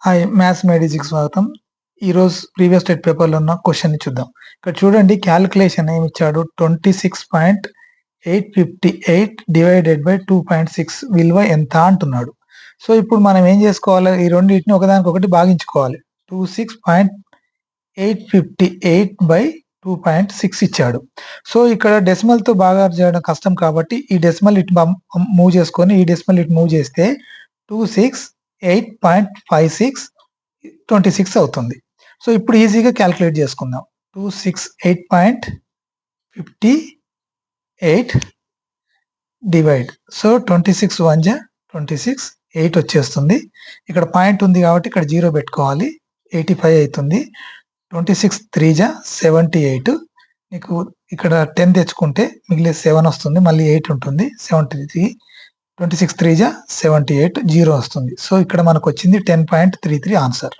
Hi maths మేడిజికి స్వాగతం. ఈరోజు previous state పేపర్లో ఉన్న క్వశ్చన్ చూద్దాం. ఇక్కడ చూడండి క్యాలిక్యులేషన్ ఏమి ఇచ్చాడు 26.858 డివైడెడ్ బై 2.6 విలువ ఎంత అంటున్నాడు. సో ఇప్పుడు మనం ఏం చేసుకోవాలి, ఈ రెండింటిని ఒకదానికొకటి భాగించుకోవాలి. 26.858 బై 2.6 ఇచ్చాడు. సో ఇక్కడ డెసిమల్ తో బాగా చేయడం కష్టం కాబట్టి ఈ డెసిమల్ ఇటు మూవ్ చేసుకొని ఈ డెసిమల్ ఇటు మూవ్ చేస్తే 268.56 26 అవుతుంది. సో ఇప్పుడు ఈజీగా క్యాలిక్యులేట్ చేసుకుందాం. 268.58 డివైడ్, సో 26 1 జా 26, 8 వచ్చేస్తుంది. ఇక్కడ పాయింట్ ఉంది కాబట్టి ఇక్కడ 0 పెట్టుకోవాలి, 85 అవుతుంది. 26 3 జా 78, నీకు ఇక్కడ 10 తెచ్చుకుంటే మిగిలే 7 వస్తుంది, మళ్ళీ 8 ఉంటుంది, 73. 26 3 జా 78, 0 వస్తుంది. సో ఇక్కడ మనకు వచ్చింది 10.33 ఆన్సర్.